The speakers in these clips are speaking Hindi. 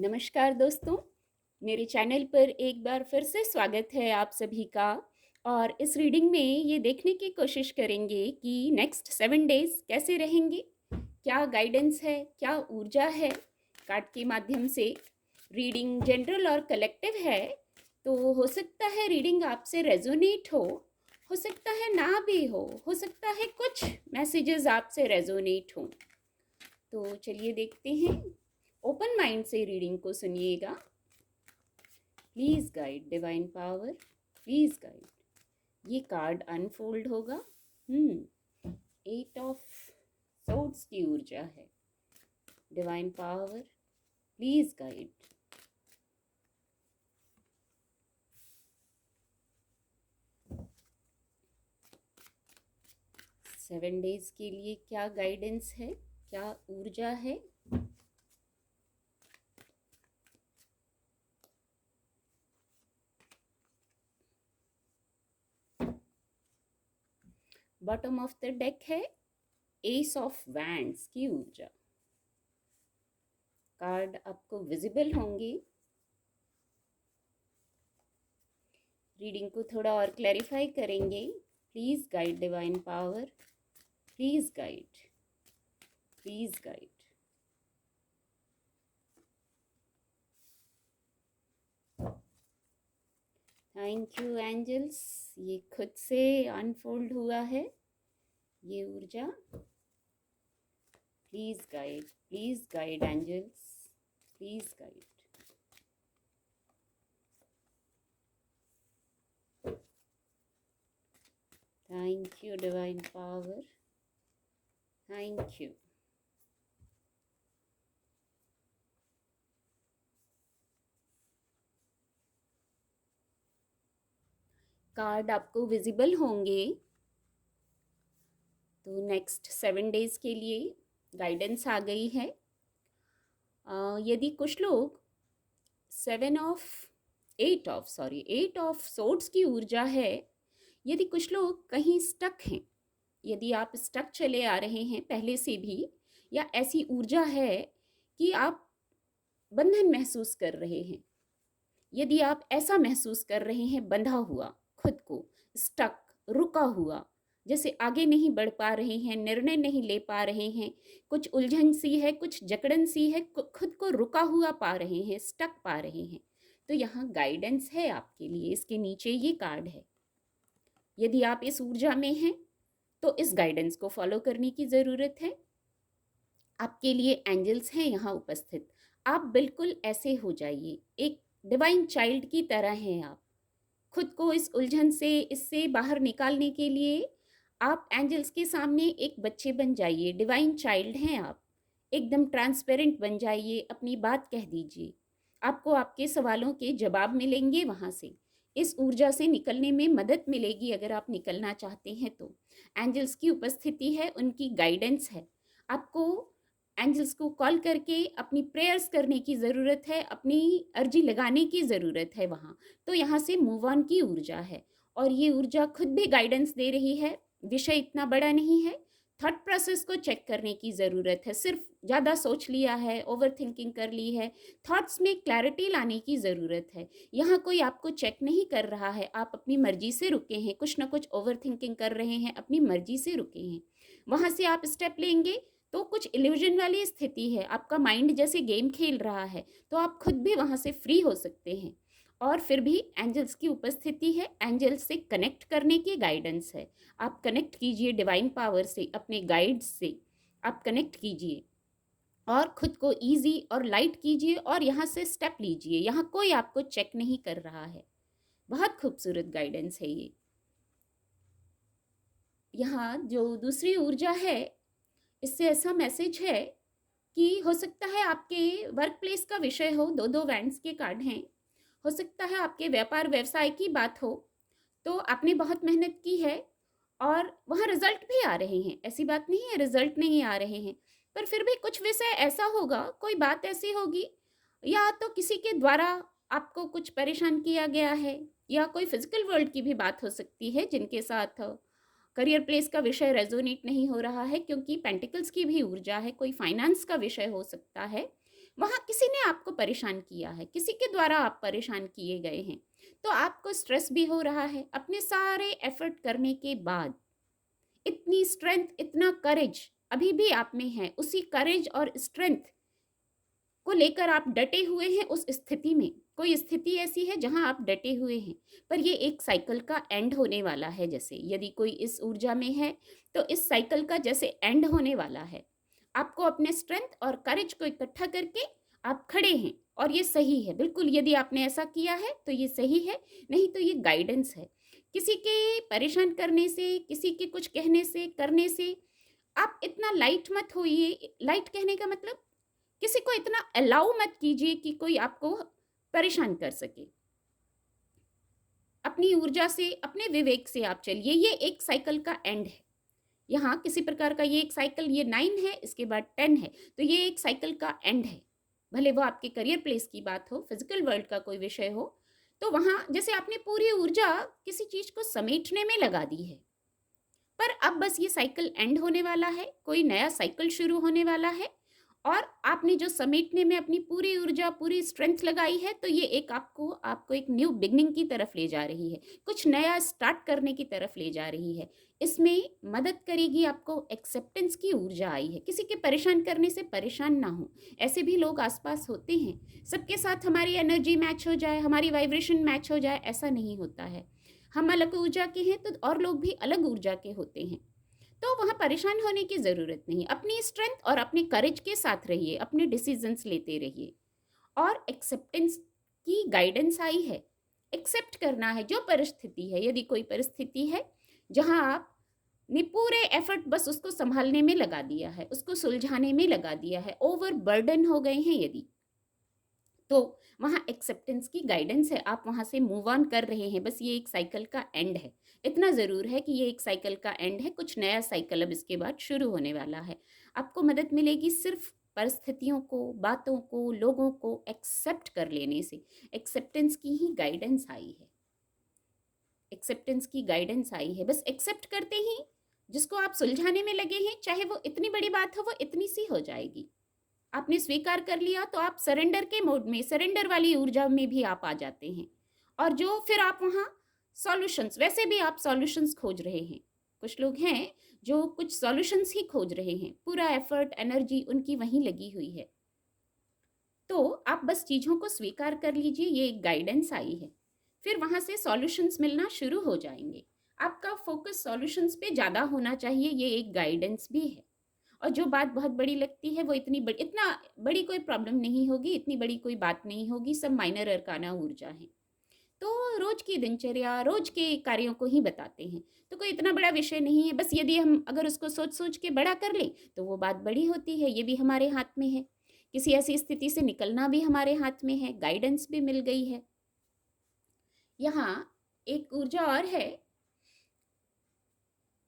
नमस्कार दोस्तों, मेरे चैनल पर एक बार फिर से स्वागत है आप सभी का। और इस रीडिंग में ये देखने की कोशिश करेंगे कि नेक्स्ट 7 डेज़ कैसे रहेंगे, क्या गाइडेंस है, क्या ऊर्जा है। कार्ड के माध्यम से रीडिंग जनरल और कलेक्टिव है, तो हो सकता है रीडिंग आपसे रेजोनेट हो सकता है ना भी हो सकता है कुछ मैसेजेस आपसे रेजोनेट हों। तो चलिए देखते हैं, ओपन माइंड से रीडिंग को सुनिएगा। Please guide divine power, please guide. ये कार्ड अनफोल्ड होगा। 8 ऑफ सोर्ड्स की ऊर्जा है। Divine power, please guide. Seven days के लिए क्या गाइडेंस है, क्या ऊर्जा है। बॉटम ऑफ द डेक है एस ऑफ वैंड्स की ऊर्जा। कार्ड आपको विजिबल होंगे। रीडिंग को थोड़ा और क्लैरिफाई करेंगे। Please guide divine power, please guide, please guide. Thank you angels, ये खुद से अनफोल्ड हुआ है ये ऊर्जा। Please guide angels, please guide. Thank you divine power, thank you. Card आपको विजिबल होंगे। तो नेक्स्ट 7 डेज़ के लिए गाइडेंस आ गई है। यदि कुछ लोग 8 ऑफ सोर्ड्स की ऊर्जा है, यदि कुछ लोग कहीं स्टक हैं, यदि आप स्टक चले आ रहे हैं पहले से भी, या ऐसी ऊर्जा है कि आप बंधन महसूस कर रहे हैं, यदि आप ऐसा महसूस कर रहे हैं बंधा हुआ, खुद को स्टक, रुका हुआ, जैसे आगे नहीं बढ़ पा रहे हैं, निर्णय नहीं ले पा रहे हैं, कुछ उलझन सी है, कुछ जकड़न सी है, खुद को रुका हुआ पा रहे हैं, स्टक पा रहे हैं, तो यहाँ गाइडेंस है आपके लिए। इसके नीचे ये कार्ड है। यदि आप इस ऊर्जा में हैं तो इस गाइडेंस को फॉलो करने की ज़रूरत है। आपके लिए एंजल्स हैं यहाँ उपस्थित। आप बिल्कुल ऐसे हो जाइए, एक डिवाइन चाइल्ड की तरह हैं आप। खुद को इस उलझन से, इससे बाहर निकालने के लिए आप एंजल्स के सामने एक बच्चे बन जाइए। डिवाइन चाइल्ड हैं आप। एकदम ट्रांसपेरेंट बन जाइए, अपनी बात कह दीजिए। आपको आपके सवालों के जवाब मिलेंगे वहाँ से। इस ऊर्जा से निकलने में मदद मिलेगी अगर आप निकलना चाहते हैं तो। एंजल्स की उपस्थिति है, उनकी गाइडेंस है। आपको एंजल्स को कॉल करके अपनी प्रेयर्स करने की ज़रूरत है, अपनी अर्जी लगाने की ज़रूरत है वहाँ। तो यहाँ से मूव ऑन की ऊर्जा है, और ये ऊर्जा खुद भी गाइडेंस दे रही है। विषय इतना बड़ा नहीं है, थॉट प्रोसेस को चेक करने की ज़रूरत है। सिर्फ ज़्यादा सोच लिया है, ओवर थिंकिंग कर ली है, थॉट्स में क्लैरिटी लाने की ज़रूरत है। यहाँ कोई आपको चेक नहीं कर रहा है, आप अपनी मर्जी से रुके हैं, कुछ ना कुछ ओवर थिंकिंग कर रहे हैं, अपनी मर्जी से रुके हैं। वहाँ से आप स्टेप लेंगे तो कुछ इल्यूजन वाली स्थिति है, आपका माइंड जैसे गेम खेल रहा है, तो आप खुद भी वहाँ से फ्री हो सकते हैं। और फिर भी एंजल्स की उपस्थिति है, एंजल्स से कनेक्ट करने की गाइडेंस है। आप कनेक्ट कीजिए डिवाइन पावर से, अपने गाइड्स से आप कनेक्ट कीजिए और खुद को ईजी और लाइट कीजिए, और यहाँ से स्टेप लीजिए। यहाँ कोई आपको चेक नहीं कर रहा है। बहुत खूबसूरत गाइडेंस है ये। यहाँ जो दूसरी ऊर्जा है, इससे ऐसा मैसेज है कि हो सकता है आपके वर्क प्लेस का विषय हो। दो दो वैंड्स के कार्ड हैं। हो सकता है आपके व्यापार व्यवसाय की बात हो, तो आपने बहुत मेहनत की है और वहाँ रिजल्ट भी आ रहे हैं। ऐसी बात नहीं है रिजल्ट नहीं आ रहे हैं, पर फिर भी कुछ विषय ऐसा होगा, कोई बात ऐसी होगी, या तो किसी के द्वारा आपको कुछ परेशान किया गया है, या कोई फिजिकल वर्ल्ड की भी बात हो सकती है जिनके साथ करियर प्लेस का विषय रेजोनेट नहीं हो रहा है, क्योंकि पेंटिकल्स की भी ऊर्जा है। कोई फाइनेंस का विषय हो सकता है, वहाँ किसी ने आपको परेशान किया है, किसी के द्वारा आप परेशान किए गए हैं, तो आपको स्ट्रेस भी हो रहा है। अपने सारे एफर्ट करने के बाद इतनी स्ट्रेंथ, इतना करेज अभी भी आप में है, उसी करेज और स्ट्रेंथ को लेकर आप डटे हुए हैं उस स्थिति में। कोई स्थिति ऐसी है जहां आप डटे हुए हैं, पर ये एक साइकिल का एंड होने वाला है। जैसे यदि कोई इस ऊर्जा में है तो इस साइकिल का जैसे एंड होने वाला है। आपको अपने स्ट्रेंथ और करेज को इकट्ठा करके आप खड़े हैं, और ये सही है बिल्कुल। यदि आपने ऐसा किया है तो ये सही है, नहीं तो ये गाइडेंस है। किसी के परेशान करने से, किसी के कुछ कहने से, करने से आप इतना लाइट मत होइए। लाइट कहने का मतलब, किसी को इतना अलाउ मत कीजिए कि कोई आपको परेशान कर सके। अपनी ऊर्जा से, अपने विवेक से आप चलिए। ये एक साइकिल का एंड है। यहाँ किसी प्रकार का ये एक साइकिल, ये 9 है, इसके बाद 10 है, तो ये एक साइकिल का एंड है। भले वो आपके करियर प्लेस की बात हो, फिजिकल वर्ल्ड का कोई विषय हो, तो वहाँ जैसे आपने पूरी ऊर्जा किसी चीज को समेटने में लगा दी है, पर अब बस ये साइकिल एंड होने वाला है, कोई नया साइकिल शुरू होने वाला है। और आपने जो समेटने में अपनी पूरी ऊर्जा, पूरी स्ट्रेंथ लगाई है, तो ये एक आपको आपको एक न्यू बिगनिंग की तरफ ले जा रही है, कुछ नया स्टार्ट करने की तरफ ले जा रही है। इसमें मदद करेगी आपको एक्सेप्टेंस की ऊर्जा आई है। किसी के परेशान करने से परेशान ना हो, ऐसे भी लोग आसपास होते हैं। सबके साथ हमारी एनर्जी मैच हो जाए, हमारी वाइब्रेशन मैच हो जाए, ऐसा नहीं होता है। हम अलग ऊर्जा के हैं तो और लोग भी अलग ऊर्जा के होते हैं, तो वहाँ परेशान होने की ज़रूरत नहीं। अपनी स्ट्रेंथ और अपने करेज के साथ रहिए, अपने डिसीजंस लेते रहिए। और एक्सेप्टेंस की गाइडेंस आई है। एक्सेप्ट करना है जो परिस्थिति है। यदि कोई परिस्थिति है जहाँ आप ने पूरे एफर्ट बस उसको संभालने में लगा दिया है, उसको सुलझाने में लगा दिया है, ओवर बर्डन हो गए हैं यदि, तो वहाँ एक्सेप्टेंस की गाइडेंस है। आप वहाँ से मूव ऑन कर रहे हैं। बस ये एक साइकिल का एंड है। इतना ज़रूर है कि ये एक साइकिल का एंड है, कुछ नया साइकिल अब इसके बाद शुरू होने वाला है। आपको मदद मिलेगी सिर्फ परिस्थितियों को, बातों को, लोगों को एक्सेप्ट कर लेने से। एक्सेप्टेंस की ही गाइडेंस आई है। एक्सेप्टेंस की गाइडेंस आई है। बस एक्सेप्ट करते ही जिसको आप सुलझाने में लगे हैं, चाहे वो इतनी बड़ी बात हो, वो इतनी सी हो जाएगी। आपने स्वीकार कर लिया तो आप सरेंडर के मोड में, सरेंडर वाली ऊर्जा में भी आप आ जाते हैं। और जो फिर आप वहाँ सॉल्यूशंस, वैसे भी आप सॉल्यूशंस खोज रहे हैं। कुछ लोग हैं जो कुछ सॉल्यूशंस ही खोज रहे हैं, पूरा एफर्ट, एनर्जी उनकी वहीं लगी हुई है। तो आप बस चीज़ों को स्वीकार कर लीजिए, ये एक गाइडेंस आई है। फिर वहाँ से सॉल्यूशंस मिलना शुरू हो जाएंगे। आपका फोकस सॉल्यूशंस पे ज़्यादा होना चाहिए, ये एक गाइडेंस भी है। और जो बात बहुत बड़ी लगती है वो इतना बड़ी कोई प्रॉब्लम नहीं होगी, इतनी बड़ी कोई बात नहीं होगी, सब माइनर अरकाना ऊर्जा है। तो रोज की दिनचर्या, रोज के कार्यों को ही बताते हैं, तो कोई इतना बड़ा विषय नहीं है। बस यदि हम अगर उसको सोच सोच के बड़ा कर लें तो वो बात बड़ी होती है। ये भी हमारे हाथ में है, किसी ऐसी स्थिति से निकलना भी हमारे हाथ में है, गाइडेंस भी मिल गई है। यहाँ एक ऊर्जा और है,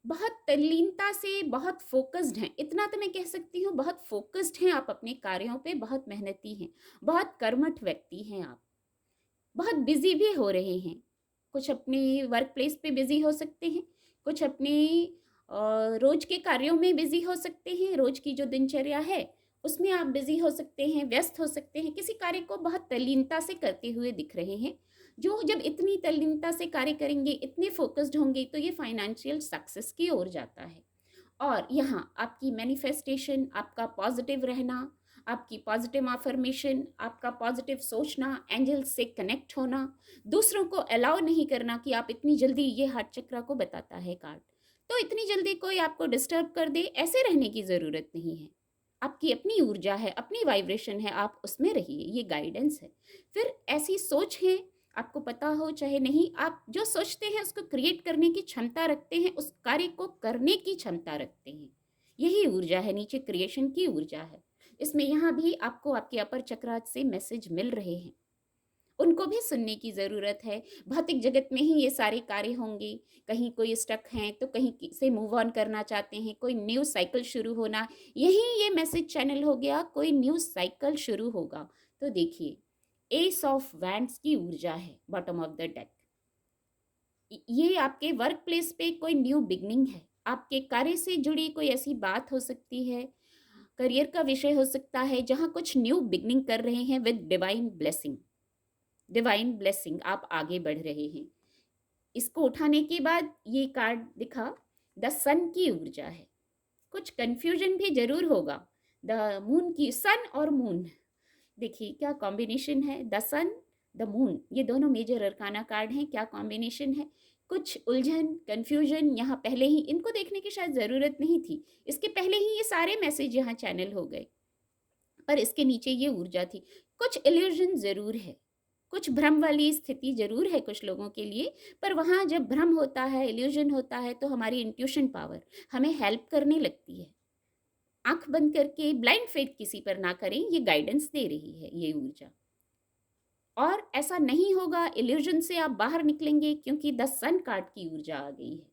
बहुत तल्लीनता से, बहुत फोकस्ड हैं। इतना तो मैं कह सकती हूँ, बहुत फोकस्ड हैं आप अपने कार्यों पे, बहुत मेहनती हैं, बहुत कर्मठ व्यक्ति हैं आप। बहुत बिजी भी हो रहे हैं। कुछ अपनी वर्क प्लेस पे बिजी हो सकते हैं, कुछ अपने रोज के कार्यों में बिजी हो सकते हैं। रोज की जो दिनचर्या है उसमें आप बिजी हो सकते हैं, व्यस्त हो सकते हैं, किसी कार्य को बहुत तल्लीनता से करते हुए दिख रहे हैं। जो जब इतनी तल्लीनता से कार्य करेंगे, इतने फोकस्ड होंगे, तो ये फाइनेंशियल सक्सेस की ओर जाता है। और यहाँ आपकी मैनिफेस्टेशन, आपका पॉजिटिव रहना, आपकी पॉजिटिव अफर्मेशन, आपका पॉजिटिव सोचना, एंजल्स से कनेक्ट होना, दूसरों को अलाउ नहीं करना कि आप इतनी जल्दी, ये हार्ट चक्रा को बताता है कार्ड, तो इतनी जल्दी कोई आपको डिस्टर्ब कर दे, ऐसे रहने की ज़रूरत नहीं है। आपकी अपनी ऊर्जा है, अपनी वाइब्रेशन है, आप उसमें रहिए, ये गाइडेंस है। फिर ऐसी सोच है, आपको पता हो चाहे नहीं, आप जो सोचते हैं उसको क्रिएट करने की क्षमता रखते हैं, उस कार्य को करने की क्षमता रखते हैं। यही ऊर्जा है, नीचे क्रिएशन की ऊर्जा है। इसमें यहाँ भी आपको आपके अपर चक्र से मैसेज मिल रहे हैं, उनको भी सुनने की ज़रूरत है। भौतिक जगत में ही ये सारे कार्य होंगे। कहीं कोई स्टक हैं तो कहीं से मूव ऑन करना चाहते हैं, कोई न्यू साइकिल शुरू होना, यही ये मैसेज चैनल हो गया, कोई न्यू साइकिल शुरू होगा। तो देखिए, एस ऑफ वैंड्स की ऊर्जा है बॉटम ऑफ द डेक। ये आपके वर्क प्लेस पे कोई न्यू बिगनिंग है, आपके कार्य से जुड़ी कोई ऐसी बात हो सकती है, करियर का विषय हो सकता है जहाँ कुछ न्यू बिगनिंग कर रहे हैं with divine blessing. Divine blessing, आप आगे बढ़ रहे हैं। इसको उठाने के बाद ये कार्ड दिखा, द सन की ऊर्जा है। कुछ कंफ्यूजन भी जरूर होगा। द मून की, सन और मून, देखिए क्या कॉम्बिनेशन है, द सन, द मून, ये दोनों मेजर अरकाना कार्ड हैं, क्या कॉम्बिनेशन है। कुछ उलझन, कंफ्यूजन यहाँ पहले ही, इनको देखने की शायद ज़रूरत नहीं थी, इसके पहले ही ये सारे मैसेज यहाँ चैनल हो गए, पर इसके नीचे ये ऊर्जा थी। कुछ इल्यूजन ज़रूर है, कुछ भ्रम वाली स्थिति ज़रूर है कुछ लोगों के लिए, पर वहाँ जब भ्रम होता है, इल्यूजन होता है, तो हमारी इंट्यूशन पावर हमें हेल्प करने लगती है। आंख बंद करके ब्लाइंड फेथ किसी पर ना करें, ये गाइडेंस दे रही है ये ऊर्जा। और ऐसा नहीं होगा, इल्यूजन से आप बाहर निकलेंगे, क्योंकि द सन कार्ड की ऊर्जा आ गई है।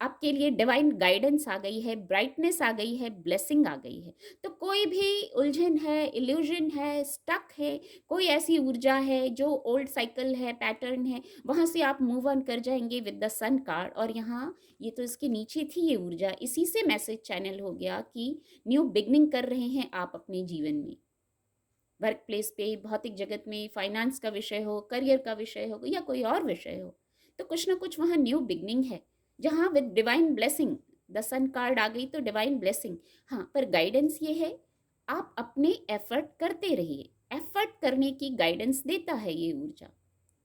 आपके लिए डिवाइन गाइडेंस आ गई है, ब्राइटनेस आ गई है, ब्लेसिंग आ गई है। तो कोई भी उलझन है, इल्यूजन है, स्टक है, कोई ऐसी ऊर्जा है जो ओल्ड साइकिल है, पैटर्न है, वहाँ से आप मूव ऑन कर जाएंगे विद द सन कार्ड। और यहाँ ये तो इसके नीचे थी ये ऊर्जा, इसी से मैसेज चैनल हो गया कि न्यू बिगनिंग कर रहे हैं आप अपने जीवन में। वर्क प्लेस पे, भौतिक जगत में, फाइनेंस का विषय हो, करियर का विषय हो, या कोई और विषय हो, तो कुछ ना कुछ वहाँ न्यू बिगनिंग है, जहाँ with divine blessing, the sun card आ गई तो डिवाइन ब्लेसिंग। हाँ, पर गाइडेंस ये है, आप अपने एफर्ट करते रहिए, एफर्ट करने की गाइडेंस देता है ये ऊर्जा।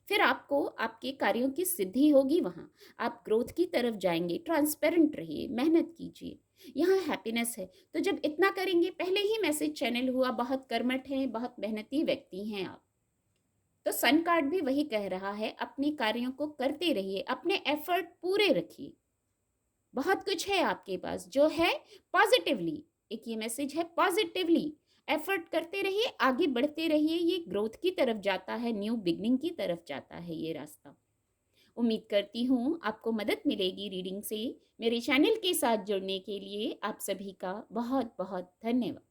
फिर आपको आपके कार्यों की सिद्धि होगी, वहाँ आप ग्रोथ की तरफ जाएंगे। ट्रांसपेरेंट रहिए, मेहनत कीजिए, यहाँ हैप्पीनेस है। तो जब इतना करेंगे, पहले ही मैसेज चैनल हुआ, बहुत कर्मठ हैं, बहुत मेहनती व्यक्ति हैं आप। तो सन कार्ड भी वही कह रहा है, अपने कार्यों को करते रहिए, अपने एफर्ट पूरे रखिए। बहुत कुछ है आपके पास जो है, पॉजिटिवली, एक ये मैसेज है, पॉजिटिवली एफर्ट करते रहिए, आगे बढ़ते रहिए। ये ग्रोथ की तरफ जाता है, न्यू बिगनिंग की तरफ जाता है ये रास्ता। उम्मीद करती हूँ आपको मदद मिलेगी रीडिंग से। मेरे चैनल के साथ जुड़ने के लिए आप सभी का बहुत बहुत धन्यवाद।